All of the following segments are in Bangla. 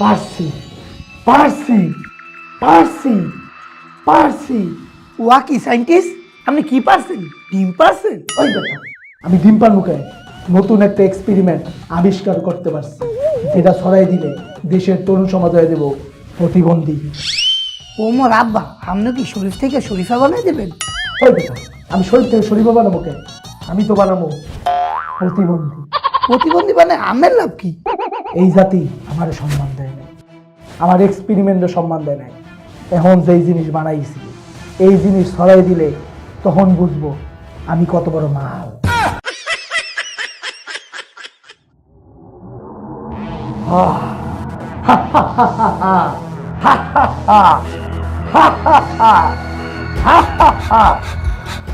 পারছি পারছি পারছি পারছি। ওয়াকি সায়েন্টিস্ট, আপনি কি পারছেন? ডিম পারছেন? ওই কথা, আমি ডিম পার মুখে নতুন একটা এক্সপেরিমেন্ট আবিষ্কার করতে পারছি, যেটা ছড়াই দিলে দেশের তরুণ সমাজ হয়ে দেব প্রতিবন্ধী। ওমর আব্বা, আপনি কি শরীফ থেকে শরীফা বানাই দেবেন? ওই কথা, আমি শরীফ থেকে শরীফা বানাবো কেন? আমি তো বানাবো প্রতিবন্ধী। প্রতিবন্ধী মানে আমের লাভ কি? এই জাতি আমার সম্মান দেয় না, আমার এক্সপেরিমেন্টে সম্মান দেয় না। এখন যেই জিনিস বানাইছি, এই জিনিস ছড়াই দিলে তখন বুঝবো আমি কত বড় মাল।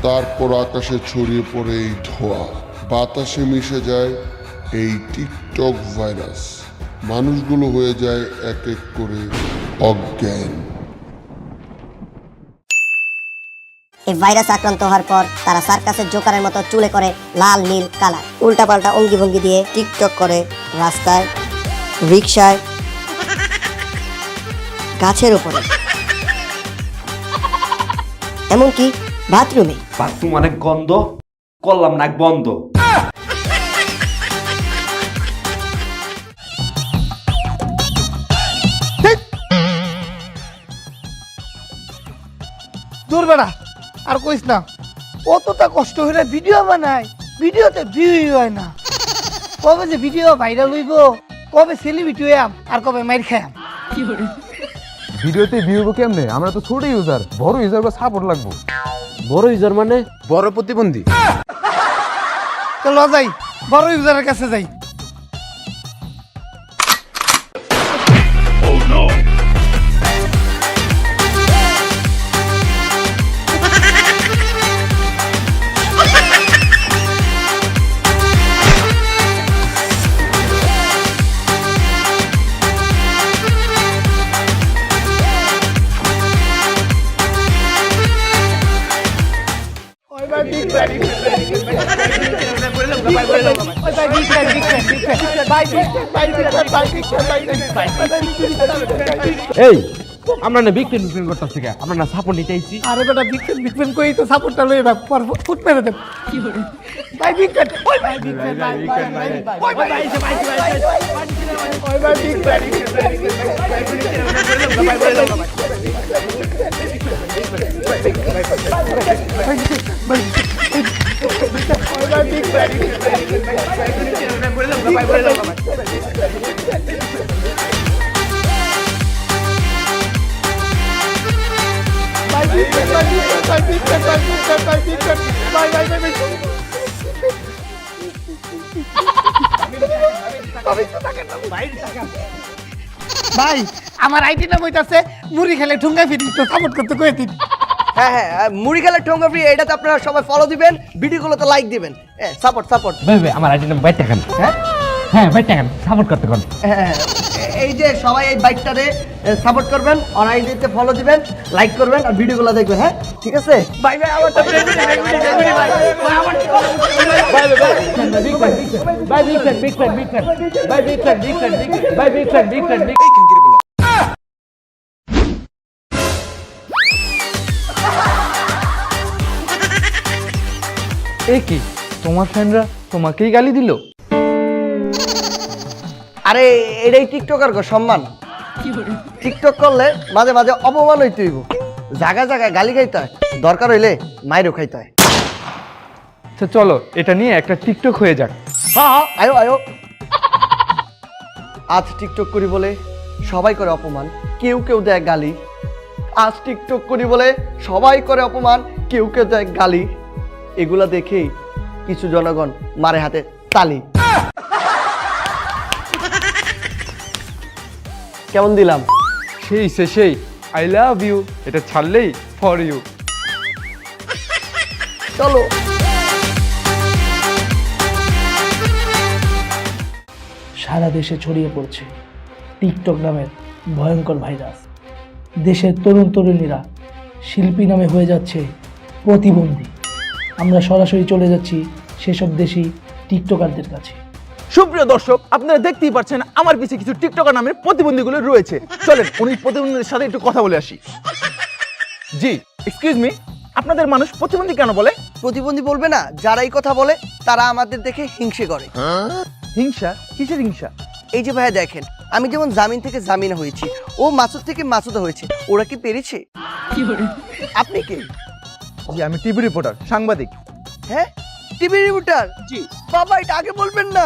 তারপর আকাশে ছড়িয়ে পড়ে এই ধোঁয়া, বাতাসে মিশে যায় এই টিকটক ভাইরাস। মানুষগুলো হয়ে যায় এক এক করে অজ্ঞান। এই ভাইরাস আক্রান্ত হওয়ার পর তারা সার্কাসের জোকারের মতো চুলে করে লাল নীল কালার, উল্টাপাল্টা অঙ্গি ভঙ্গি দিয়ে টিকটক করে রাস্তায়, রিকশায়, গাছের উপরে, এমনকি বাথরুমে। বাথরুম অনেক গন্ধ, করলাম নাক বন্ধ। দূর বেড়া, আর কইস না। কতটা কষ্ট হলে ভিডিও বানাই, ভিডিওতে ভিউই হয় না। কবে যে ভিডিও ভাইরাল হইব, কবে সেলিব্রিটি হইয়াম, আর কবে মাইর খাইয়াম। ভিডিওতে ভিউ কেমনে? আমরা তো ছোট ইউজার, বড় ইউজার বা সাপোর্ট লাগবো। বড় ইউজার মানে বড় প্রতিবন্ধী। চলো যাই, বড় ইউজারের কাছে যাই। এই আমরা না বিক্রেন করতেছি, আমরা না সাপোর্ট নিতে আইছি। আরে বেটা, বিক্রেন কই তো সাপোর্টটা লই না, পর ফুট মেরে দেব। কি করে ভাই বিক্রেন? ওই ভাই বিক্রেন, ভাই ভাই ভাই ওই ভাই ভাই ভাই ওই ভাই বিক্রেন, ভাই আমার আইডি নাম হইতাছে মুড়ি খেলে ঠুঙ্গা ফিরি, তো সাপোর্ট করতে কই দিন। হ্যাঁ হ্যাঁ, মুড়ি খেলে ঠোঙ্গা ফ্রি, এটাতে আপনারা সবাই ফলো দিবেন, ভিডিওগুলোতে লাইক দিবেন। Support support. ভাই ভাই আমার আইডি নাম বাইট টাকান। হ্যাঁ হ্যাঁ বাইট টাকান, সাপোর্ট করতে কোন। হ্যাঁ, এই যে সবাই এই বাইকটারে সাপোর্ট করবেন, আর আইডিতে ফলো দিবেন, লাইক করবেন, আর ভিডিওগুলো দেখবেন। হ্যাঁ ঠিক আছে। Bye bye. আমার তো ভাই বিক্রেন। এ কি, তোমার ফ্যানরা তোমাকেই গালি দিল? আরে এটাই টিকটকার গো সম্মান। টিকটক করলে মাঝে মাঝে অপমান হইতে হইব, জায়গায় জায়গায় গালি খাইতে হয়, দরকার হইলে মাইরও খাইতে হয়। আচ্ছা চলো, এটা নিয়ে একটা টিকটক হয়ে যাক। হ্যাঁ আয়ো আয়ো। আজ টিকটক করি বলে সবাই করে অপমান, কেউ কেউ দেয় গালি। আজ টিকটক করি বলে সবাই করে অপমান, কেউ কেউ দেয় গালি। এগুলা দেখেই কিছু জনগণ মারে হাতে তালি। কেমন দিলাম? সেই আই লাভ ইউ, এটা ছাড়লেই ফর ইউ। চলো। সারা দেশে ছড়িয়ে পড়ছে টিকটক নামের ভয়ঙ্কর ভাইরাস। দেশের তরুণ তরুণীরা শিল্পী নামে হয়ে যাচ্ছে প্রতিবন্ধী। আমরা সরাসরি চলে যাচ্ছি সেসব দেশি টিকটকারদের কাছে। সুপ্রিয় দর্শক, আপনারা দেখতেই পাচ্ছেন আমার পিছে কিছু টিকটকার নামের প্রতিবন্ধীগুলো রয়েছে। চলেন উনি প্রতিবন্ধীদের সাথে একটু কথা বলে আসি। জি, এক্সকিউজ মি, আপনাদের মানুষ প্রতিবন্ধী কেন বলে? প্রতিবন্ধী বলবে না, যারা এই কথা বলে তারা আমাদের দেখে হিংসে করে। হিংসা? কিসের হিংসা? এই যে ভাইয়া দেখেন, আমি যেমন জামিন থেকে জামিনা হয়েছি, ও মাসুদ থেকে মাসুদা হয়েছে, ওরা কি পেরেছে? আপনি কে? জি, আমি টিভি রিপোর্টার, সাংবাদিক। হ্যাঁ, টিভি রিপোর্টার? জি। বাবা, এটা আগে বলবেন না।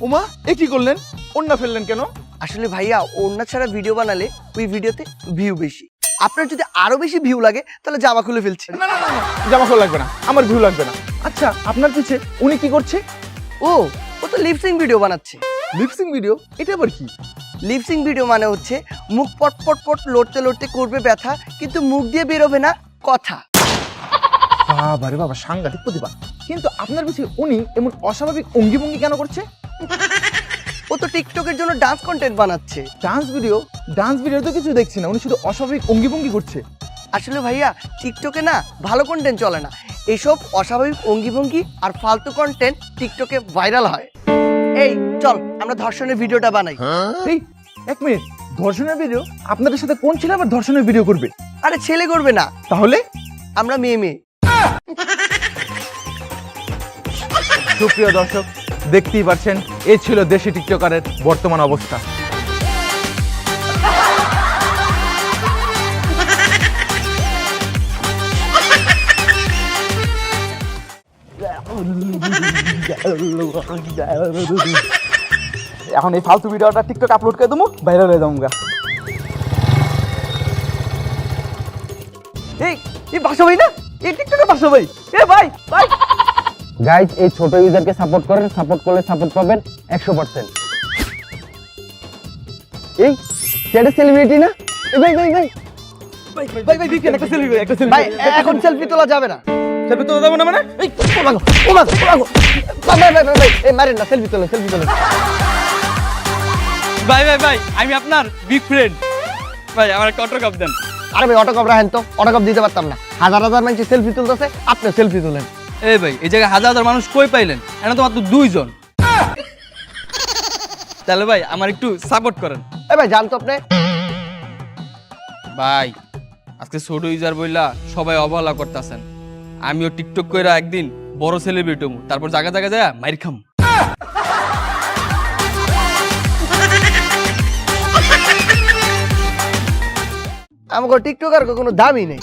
ওমা, এ কি করলেন? ওন্না ফেললেন কেন? আসলে ভাইয়া, ওড়না ছাড়া ভিডিও বানালে ওই ভিডিওতে ভিউ বেশি। আপনার যদি আরো বেশি ভিউ লাগে তাহলে জামা খুলে ফেলছে। না না না না, জামা খোলা লাগবে না, আমার ভিউ লাগবে না। আচ্ছা, আপনার পিছে উনি কি করছে? ও তো লিপসিং ভিডিও বানাচ্ছে। Lip sync video? এটা আবার কি? লিপসিং ভিডিও মানে হচ্ছে মুখ পট পট পট লড়তে লড়তে করবে ব্যথা, কিন্তু মুখ দিয়ে বেরোবে না কথা। বাবারে বাবা, সাংঘাতিক প্রতিভা। কিন্তু আপনার পিছে উনি এমন অস্বাভাবিক অঙ্গি ভঙ্গি কেন করছে? ও তো টিকটকের জন্য ডান্স কন্টেন্ট বানাচ্ছে। Dance video? ডান্স ভিডিও তো কিছু দেখছি না, উনি শুধু অস্বাভাবিক অঙ্গি ভঙ্গি করছে। আসলে ভাইয়া, টিকটকে না ভালো কন্টেন্ট চলে না, এইসব অস্বাভাবিক অঙ্গিভঙ্গি আর ফালতু কন্টেন্ট টিকটকে ভাইরাল হয়। এই চল আমরা ধর্ষণের ভিডিওটা বানাই। এই এক মিনিট, ধর্ষণের ভিডিও? আপনাদের সাথে কোন ছেলে আবার ধর্ষণের ভিডিও করবে? আরে ছেলে করবে না, তাহলে? আমরা মেয়ে মেয়ে। সুপ্রিয় দর্শক, দেখতেই পাচ্ছেন এই ছিল দেশি টিকটকারের বর্তমান অবস্থা। এখন এই ফালতু ভিডিওটা টিকটক আপলোড করে দেবো, ভাইরাল হয়ে যাবো। এই বাসা ভাই না? এই টিকটকের বাসা ভাই? এ ভাই ভাই, গাইজ, এই ছোট ইউজারকে সাপোর্ট করেন, সাপোর্ট করলে সাপোর্ট পাবেন 100%। এই সেটা সেলিব্রিটি না? এই ভাই ভাই ভাই ভাই ভাই ভাই দিকেন একটা সেলফি, একটা সেলফি। ভাই এখন সেলফি তোলা যাবে না। সেলফি তো দেবো না মানে? এই ভাই ভাই ভাই ভাই, এই মারেন না, সেলফি তোলেন, সেলফি তোলেন। ভাই ভাই ভাই, আমি আপনার বিগ ফ্রেন্ড ভাই, আমার একটা অটোগ্রাফ দেন। আরে ভাই, অটোগ্রাফ রাখেন তো, অটোগ্রাফ দিতে পারতাম না। হাজার হাজার মানুষ সেলফি তুলতেছে, আপনি সেলফি তোলেন। এই ভাই, এই জায়গায় হাজার হাজার মানুষ কই পাইলেন? এখানে তো মাত্র 2 জন। তাহলে ভাই আমার একটু সাপোর্ট করেন। এই ভাই জান তো আপনি। ভাই আজকে ছোট ইউজার বইলা সবাই অবহেলা করতেছেন। আমিও টিকটক কইরা একদিন বড় সেলিব্রিটি হবো, তারপর জায়গা জায়গা যায় মাইর খাম। আমাকে টিকটকার কোনো দামই নেই,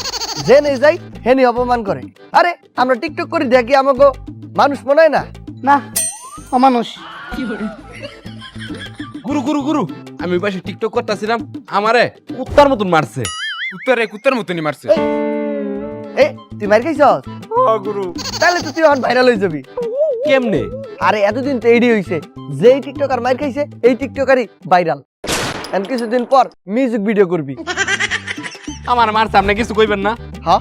যে নেই যাই হেনি অপমান করে। আরে আমরা টিকটক করি দেখি, আমাকে মানুষ মনে হয় না? না, অমানুষ। গুরু গুরু গুরু, আমি ওই পাশে টিকটক করতেছিলাম, আমারে কুত্তার মতন মারছে। কুত্তার মতনই মারছে। এ তুই মার খাইছস? গুরু তাহলে তো তুই এখন ভাইরাল হয়ে যাবি। কেমনে? আরে এতদিন তো এইডি হইছে, যেই টিকটকার মার খাইছে এই টিকটকারই ভাইরাল। এন্ড কিছুদিন পর মিউজিক ভিডিও করবি। আমার মারছে, আপনি কিছু কইবেন না? হ্যাঁ,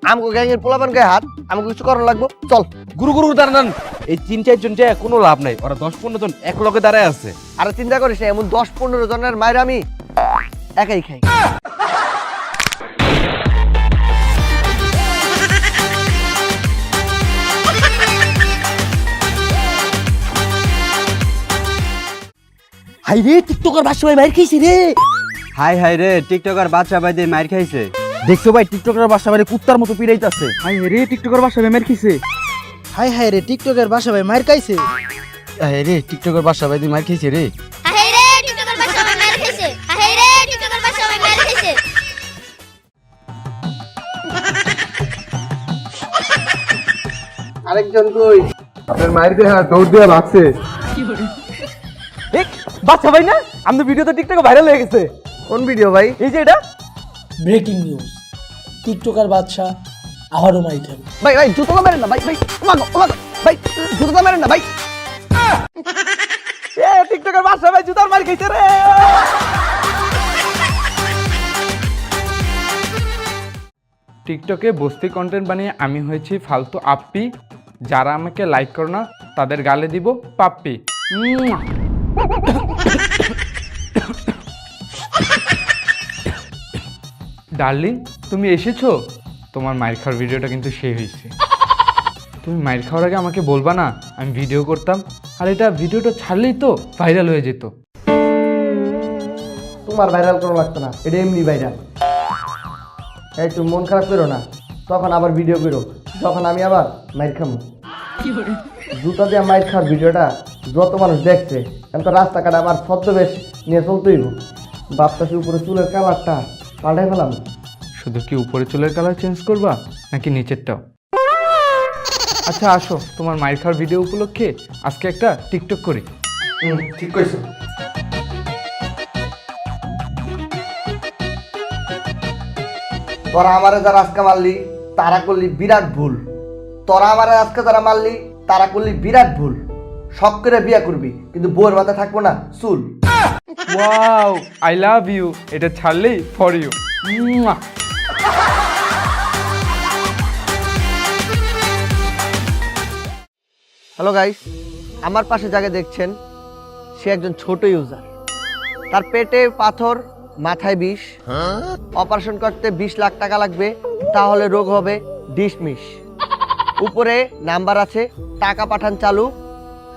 আমাকে গ্যাংয়ের পোলাপান গায়ে হাত, আমাকে কিছু করার লাগবো, চল। গুরু গুরু দাঁড়ান, এই 3-4 জন যায় কোনো লাভ নাই, ওরা 10-15 জন এক লগে দাঁড়ায় আছে। আরে চিন্তা করিস না, এমন 10-15 জনের মায়ের আমি একাই খাই। হাই রে, টিকটকার বাচ্চা ভাই মার খাইছে রে। হাই হাই রে, টিকটকার বাচ্চা ভাই দিয়ে মাইর খাইছে। দেখছো ভাই, টিকটকের বাসা বাইরে কুত্তার মতো পিড়াইতেছে। হাই রে, টিকটকের বাসা ভাই মার খাইছে। হাই হাই রে, টিকটকের বাসা ভাই মার খাইছে। হাই রে, টিকটকার বাচ্চা ভাই মার খাইছে রে। হাই রে, টিকটকার বাসা ভাই মার খাইছে। হাই রে, টিকটকার বাসা ভাই মার খাইছে। আরেকজন কই? আপনার মায়ের দেহা দৌড় দিয়ে ভাগছে। বাচ্চা ভাই না? আমাদের ভিডিও তো টিকটকে ভাইরাল হয়ে গেছে। কোন ভিডিও ভাই? এই যে এটা। ব্রেকিং নিউজ, টিকটকার বাদশা আবারও মাই খাবে। ভাই ভাই জুতো মারেন না ভাই, ভাই ওমাগো ভাই, জুতো মারেন না ভাই। এ টিকটকের বাচ্চা ভাই জুতার মার খাইছে রে। টিকটকে বস্তি কন্টেন্ট বানিয়ে আমি হয়েছি ফালতু আপ্পি। যারা আমাকে লাইক করো না তাদের গালে দিব পাপ্পি। ডার্লিং, তুমি এসেছো? তোমার মায়ের খাওয়ার ভিডিওটা কিন্তু সেই হয়েছে। তুমি মাইর খাওয়ার আগে আমাকে বলবা না, আমি ভিডিও করতাম। আর এটা ভিডিওটা ছাড়লেই তো ভাইরাল হয়ে যেত। তোমার ভাইরাল করা লাগতো না, এটা এমনি ভাইরাল। এই তুমি মন খারাপ করো না, তখন আবার ভিডিও করো যখন আমি আবার মাইর খামো। জুতা দিয়ে মাইর খাওয়ার ভিডিওটা যত মানুষ দেখছে, এখন তো রাস্তাঘাটে আমার ছদ্মবেশ নিয়ে চলতেইব। বাপটাসি উপরে চুলের কালারটা পাল্টাই ফেলাম। শুধু কি উপরে চুলের কালার চেঞ্জ করবা নাকি নিচেরটাও? আচ্ছা আসো, তোমার মাইর খাওয়ার ভিডিও উপলক্ষে আজকে একটা টিকটক করি। ঠিক কইছো। তোরা আমারে যারা আজকে মারলি তারা করলি বিরাট ভুল। তোরা আমারে আজকে যারা মারলি তারা করলি বিরাট ভুল। শখ করে বিয়া করবি, কিন্তু বউয়ের মাথায় থাকবো না চুল। Wow, I love you. এটা ছাড়লেই ফর ইউ। হ্যালো গাইস, আমার পাশে যাকে দেখছেন সে একজন ছোট ইউজার। তার পেটে পাথর, মাথায় বিষ। অপারেশন করতে 20 লাখ টাকা লাগবে, তাহলে রোগ হবে ডিসমিস। উপরে নাম্বার আছে, টাকা পাঠান চালু।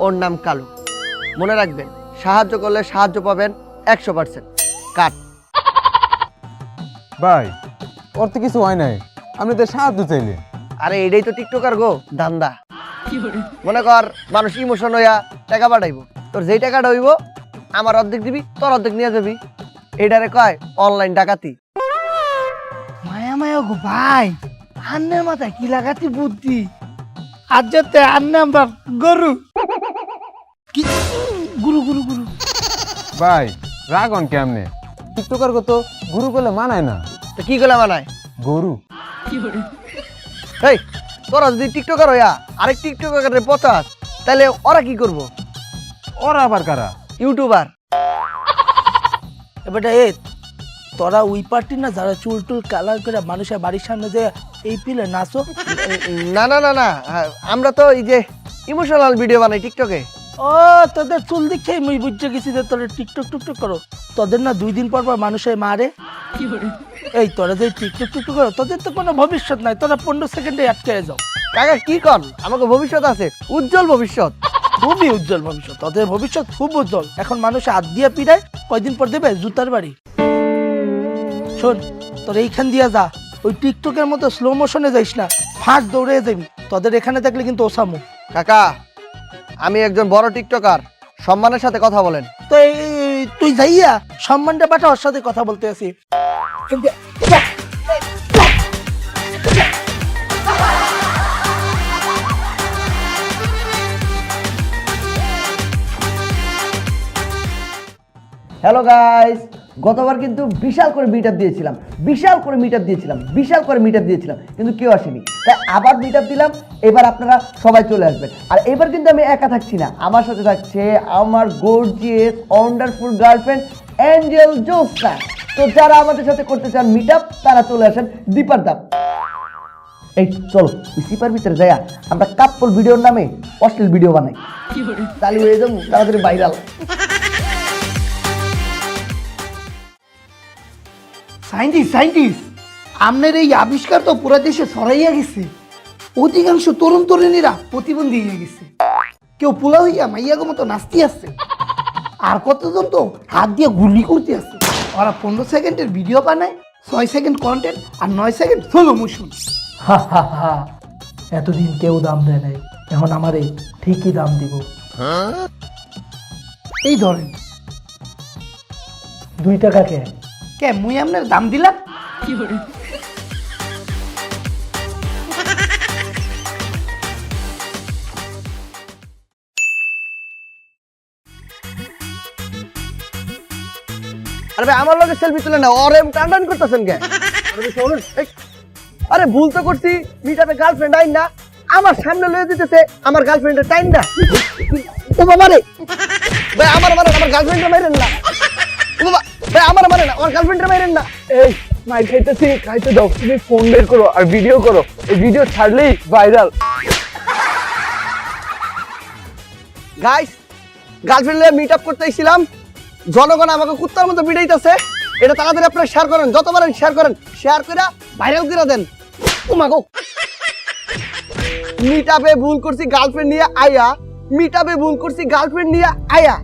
ওর নাম কালু। মনে রাখবেন, সাহায্য করলে সাহায্য পাবেন 100%। কাট। ভাই ওর তো কিছু হয় নাই, আপনি তো সাহায্য চাইলে। আরে এটাই তো টিকটকার গো ধান্দা। মনে কর মানুষ ইমোশন হইয়া টাকা পাঠাইবো, তোর যেই টাকাটা হইব আমার অর্ধেক দিবি, তোর অর্ধেক নিয়ে যাবি। এটারে কয় অনলাইন ডাকাতি। মায়া মায়া গো ভাই, আন্নের মাথায় কি লাগাতি বুদ্ধি। আজ যাতে আন্নে আমরা গরু কি গুরু গুরু গুরু। ভাই রাগন কেমনে, টিকটকার তো গুরু করলে মানায় না। তো কি গলা বানায়? গরু। এই তোরা যদি টিকটকার হইয়া আরেক টিকটকারের পচাস, তাহলে ওরা কি করব? ওরা আবার কারা? ইউটিউবার। এবারে এ তোরা ওই পার্টি না যারা চুল টুল কালার করে মানুষের বাড়ির সামনে যে এই পিলে নাচো? না না না না, আমরা তো এই যে ইমোশনাল ভিডিও বানাই টিকটকে। ও তোদের চুল দেখে মুই বুঝতে গেছি যে তোরা টিকটক টুকটক করো। তোদের না 2 দিন পর পর মানুষের মারে। এই তোরা যে টিকটক টুকটক করো, তোদের তো কোনো ভবিষ্যৎ নাই। তোরা 15 সেকেন্ডে আটকে যাও। কাকা কি কর, আমাকে ভবিষ্যৎ আছে, উজ্জ্বল ভবিষ্যৎ। খুবই উজ্জ্বল ভবিষ্যৎ, তোদের ভবিষ্যৎ খুব উজ্জ্বল। এখন মানুষ হাত দিয়ে পিড়ায়, কয়দিন পর দেবে জুতার বাড়ি। শোন, তোর এইখান দিয়া যা, ওই টিকটকের মতো স্লো মোশনে যাইস না, ফাঁক দৌড়ে যাবি। তোদের এখানে দেখলে কিন্তু ওসামু। কাকা আমি একজন বড় টিকটকার, সম্মানের সাথে কথা বলেন। তো তুই যাইয়া সম্মানটা পাঠা, ওর সাথে কথা বলতে আসি। হ্যালো গাইস, গতবার কিন্তু বিশাল করে মিট আপ দিয়েছিলাম, কিন্তু কেউ আসেনি। তাই আবার মিট আপ দিলাম। এবার আপনারা সবাই চলে আসবেন। আর এবার কিন্তু আমি একা থাকছি না, আমার সাথে থাকছে আমার গর্জিয়াস ওয়ান্ডারফুল গার্লফ্রেন্ড অ্যাঞ্জেল জোসনা। তো যারা আমাদের সাথে করতে চান মিট আপ, তারা চলে আসেন দীপার দাম। এই চলো সিপার ভিতরে যাইয়া আমরা কাপল ভিডিওর নামে অশ্লীল ভিডিও বানাই। চালু হয়ে যাবো তাড়াতাড়ি ভাইরাল। সাইন্টিস্ট আপনার এই আবিষ্কার তো পুরো দেশে ছড়াইয়া গেছে। অধিকাংশ তরুণ তরুণীরা প্রতিবন্ধী হয়ে গেছে। কেউ পোলা হইয়া মাইয়াগো মতো নাচতে আসছে, আর কতজন তো হাত দিয়ে গুলি করতে আসছে। ওরা 15 সেকেন্ডের ভিডিও বানায়, 6 সেকেন্ড কন্টেন্ট আর 9 সেকেন্ড স্লো মোশন। এতদিন কেউ দাম দেয় নাই, এখন আমারে ঠিকই দাম দিব। এই ধরেন 2 টাকা কে মুই আপনার দাম দিলাম। আরে ভাই আমার লগে সেলফি তুলে না, ওরে টান করতেছেন কে? আরে ভুল তো করছি, মিটাপে গার্লফ্রেন্ড আইন না, আমার সামনে লয়ে দিতেছে আমার গার্লফ্রেন্ডের টাইম না। ও বাবা রে ভাই, আমার গার্লফ্রেন্ডে মাইরেন না। ও বাবা ভাই, আমার গার্লফ্রেন্ডে মাইরেন না। এই মাই খাইতেছি, খাইতে দাও। তুমি ফোন বের করো আর ভিডিও করো, এই ভিডিও ছাড়লেই ভাইরাল। গাইস, গার্লফ্রেন্ড লয়ে মিট আপ করতে আইছিলাম, জনগণ আমাকে কুত্তার মতো বিড়াইতেছে। এটা তাড়াতাড়ি আপনারা শেয়ার করেন, যত পারেন শেয়ার করেন, শেয়ার করে ভাইরাল করে দেন। ও মা গো। মিটাবে ভুল করছি গার্লফ্রেন্ড নিয়ে আয়া, মিটাবে ভুল করছি গার্লফ্রেন্ড নিয়ে আয়া,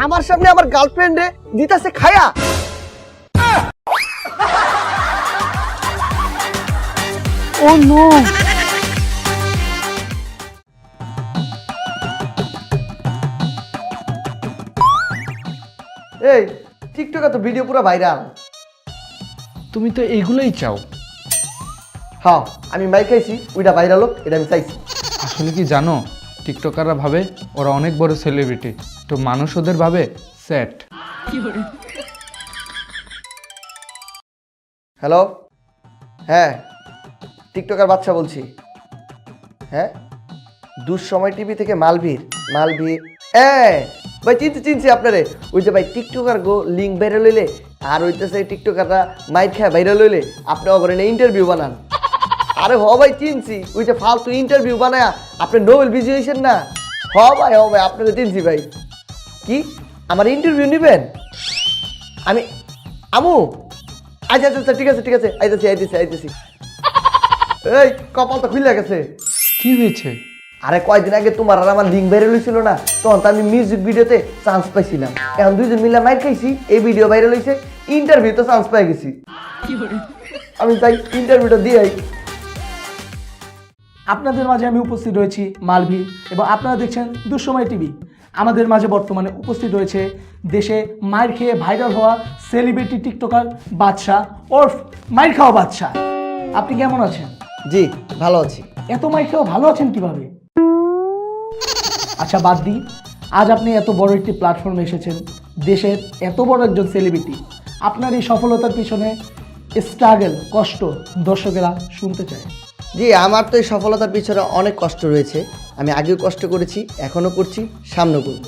আমার সামনে আমার গার্লফ্রেন্ডে দিতাছে খায়া। ও নো, এই টিকটকে তো ভিডিও পুরো ভাইরাল। তুমি তো এগুলোই চাও। হ্যাঁ, আমি মাইক খাইছি, ওইটা ভাইরাল হোক, এটা আমি চাইছি। আসলে কি জানো, টিকটকাররা ভাবে ওরা অনেক বড় সেলিব্রিটি, তো মানুষ ওদের ভাবে স্যাট। হ্যালো, হ্যাঁ টিকটকার বাচ্চা বলছি। হ্যাঁ, দুঃসময় টিভি থেকে মালভীর। ভাই চিনছি আপনারে। ওই যে ভাই টিকটকার গো লিঙ্ক ভাইরাল হইলে আর হইতেছে টিকটকাররা মাইর খায় ভাইরাল হইলে আপনি অগরেন ইন্টারভিউ বানান। আরে হ ভাই চিনছি, ওই যে ফালতু ইন্টারভিউ বানায় আপনি নোবেল বিজয়ী হয়েছেন না। হ ভাই আপনাকে চিনছি ভাই। কি আমার ইন্টারভিউ নেবেন? আমি আমু আচ্ছা আচ্ছা ঠিক আছে আইতেছি। এই কপাল তো খুলে গেছে। কি হয়েছে? আরে কয়দিন আগে তোমার আর আমার লিঙ্ক ভাইরাল হয়েছিল না, তখন তো আমি মিউজিক ভিডিওতে চান্স পাইছিলাম। এখন দুইজন মিলে মাইর খাইছি, এই ভিডিও ভাইরাল হয়েছে, ইন্টারভিউতে চান্স পাই গেছি। আমি তাই ইন্টারভিউটা দিই। আপনাদের মাঝে আমি উপস্থিত রয়েছি মালভি এবং আপনারা দেখছেন দুঃসময় টিভি। আমাদের মাঝে বর্তমানে উপস্থিত রয়েছে দেশে মাইর খেয়ে ভাইরাল হওয়া সেলিব্রিটি টিকটকার বাদশা ওরফ মাইর খাওয়া বাদশা। আপনি কেমন আছেন? জি ভালো আছি। এত মাইর খেয়েও ভালো আছেন কিভাবে? আচ্ছা বাদ দিই, আজ আপনি এত বড় একটি প্ল্যাটফর্মে এসেছেন, দেশের এত বড় একজন সেলিব্রিটি, আপনার এই সফলতার পিছনে স্ট্রাগল, কষ্ট দর্শকেরা শুনতে চায়। জি, আমার তো এই সফলতার পিছনে অনেক কষ্ট রয়েছে। আমি আগেও কষ্ট করেছি, এখনও করছি, সামনেও করব।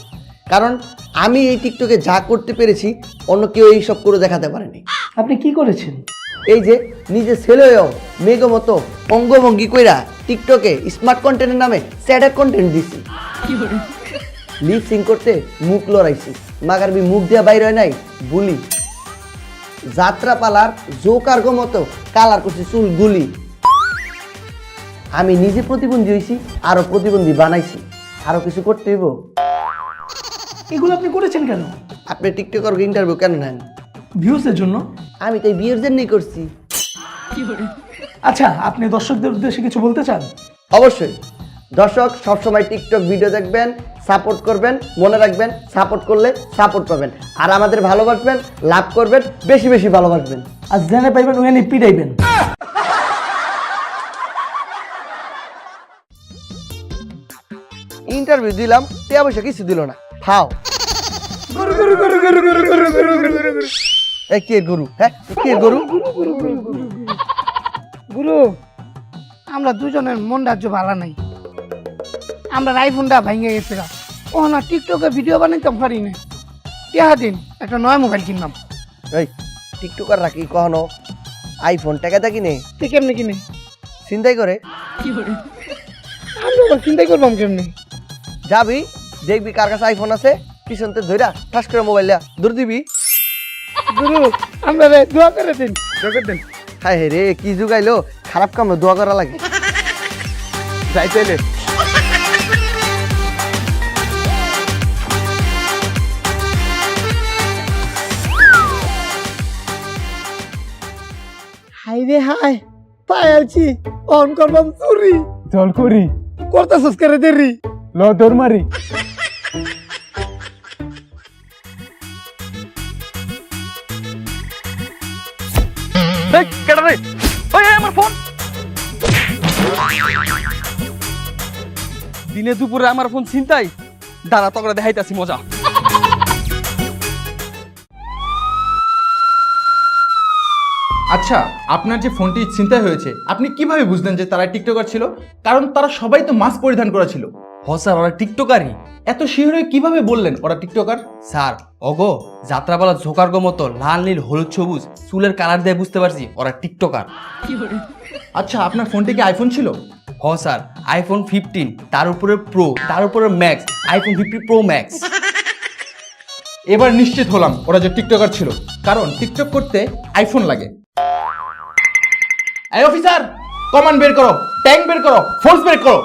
কারণ আমি এই টিকটকে যা করতে পেরেছি অন্য কেউ এইসব করে দেখাতে পারেনি। আপনি কি করেছেন? এই যে নিজে ছেলেও মেঘো মতো অঙ্গভঙ্গি কইরা টিকটকে স্মার্ট কন্টেন্টের নামে স্যাডার কন্টেন্ট দিছি। লিপ সিং করতে মুখ লড়াইছি, মাগারবি মুখ দিয়া বাইর হয় নাই বুলি। যাত্রা পালার জোকার্গো মতো কালার করছি চুল গুলি। আমি নিজে প্রতিবন্ধী হয়েছি, আরো প্রতিবন্ধী বানাইছি। আরো কিছু করতে হইব। এগুলো আপনি করেছেন কেন? আপনি টিকটকের ইন্টারভিউ কেন নেন? ভিউজের জন্য। আমি তো বিয়ের জন্যই করছি। আচ্ছা, আপনি দর্শকদের উদ্দেশ্যে কিছু বলতে চান? অবশ্যই, দর্শক সবসময় টিকটক ভিডিও দেখবেন, সাপোর্ট করবেন, মনে রাখবেন সাপোর্ট করলে সাপোর্ট পাবেন। আর আমাদের ভালোবাসবেন, লাভ করবেন, বেশি বেশি ভালোবাসবেন। আর জেনে পাইবেন ওখানে পিটাইবেন। ইন্টারভিউ দিলাম, টিয়া পয়সা কিছু দিল না, ফাও। কে গরু? হ্যাঁ কে গরু? গুরু, আমরা দুজনের মন রাজ্য ভালো নাই। আমরা আইফোনটা ভেঙে গেছে, ও না টিকটকে ভিডিও বানাইতাম পারি না। টিয়া দিন একটা নয় মোবাইল কিনলাম। এই টিকটকার রাখি কখনো আইফোন টাকাটা কিনে? তুই কেমনে কিনে? চিন্তাই করে। আমি আবার চিন্তাই করবাম কেমনে? যাবি দেখবি কার কাছে আইফোন আছে, পিছনতে ধইরা ঠাস করে মোবাইল দূর দিবি। গুরু, আমরা দোয়া করে দিন। হায় রে, কি যুগাইলো, খারাপ কামে দোয়া করা লাগে। যাই তাইলে। হাই রে হাই, পায়ালছি অন করবাম চুরি। চল করি, করতেছস করে দেরি। ল দৌড় মারি। দিনে দুপুরে আমার ফোন ছিনতাই, দাঁড়া তকরা দেখাইতাছি মজা। আচ্ছা, আপনার যে ফোনটি ছিনতাই হয়েছে, আপনি কিভাবে বুঝলেন যে তারা টিকটকার ছিল? কারণ তারা সবাই তো মাস্ক পরিধান করা ছিল। হ স্যার, ওরা টিকটকারই। এত শিওর হয়ে কিভাবে বললেন ওরা টিকটকার? স্যার অগো যাত্রাপালা ঝোকারগো মতো লাল নীল হলুদ সবুজ চুলের কালার দিয়ে বুঝতে পারছি ওরা টিকটকার। আচ্ছা, আপনার ফোনটি কি আইফোন ছিল? হ স্যার, আইফোন 15, তার উপরে প্রো, তার উপরে ম্যাক্স, আইফোন 50 প্রো ম্যাক্স। এবার নিশ্চিত হলাম ওরা যে টিকটকার ছিল, কারণ টিকটক করতে আইফোন লাগে। এই অফিসার, কমান্ড বের করো, ট্যাঙ্ক বের করো, ফোর্স বের করো।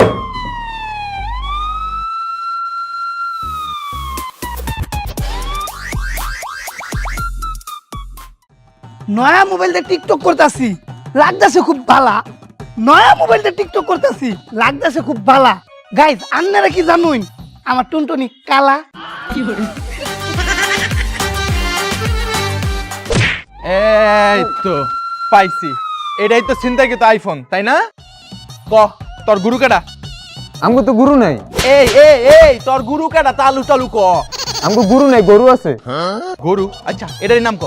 নয়া মোবাইল দিয়ে টিকটক করতেছি, লাগতেছে খুব ভালা। নয়া মোবাইল দিয়ে টিকটক করতেছি, লাগতেছে খুব ভালা। গাইস আপনারা কি জানুন আমার টুনটুনি কালা? এই তো পাইছি, এটাই তো চিন্তাকৃত আইফোন, তাই না? ক তোর গুরু কেডা? আমগো তো গুরু নাই। এই এই এই তোর গুরু কেডা? তালু টালু ক। আমগো গুরু নাই, গরু আছে। গরু? আচ্ছা এটার নাম ক।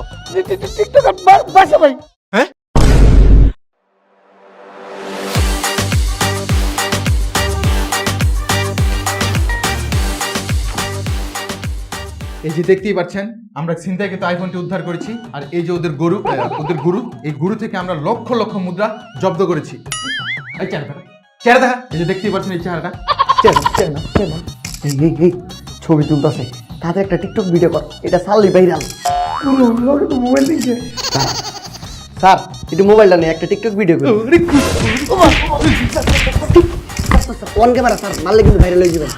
টিকটকার বাসা ভাই। হ্যাঁ? এই যে দেখতেই পাচ্ছেন আমরা ছিনতাইকৃত আইফোনটি উদ্ধার করেছি, আর এই যে ওদের গুরু, এই গুরু থেকে আমরা লক্ষ লক্ষ মুদ্রা জব্দ করেছি। এই চেহারা দেখা, এই যে দেখতেই পাচ্ছেন এই চেহারাটা। এই ছবি তুলতেছে, তাদের একটা টিকটক ভিডিও কর, এটা সাল্লি ভাইরাল। মোবাইল দিচ্ছে। স্যার একটু মোবাইলটা নিয়ে একটা টিকটক ভিডিও করি। অন ক্যামেরা স্যার, মারলে কিন্তু ভাইরাল হয়ে যাবেন।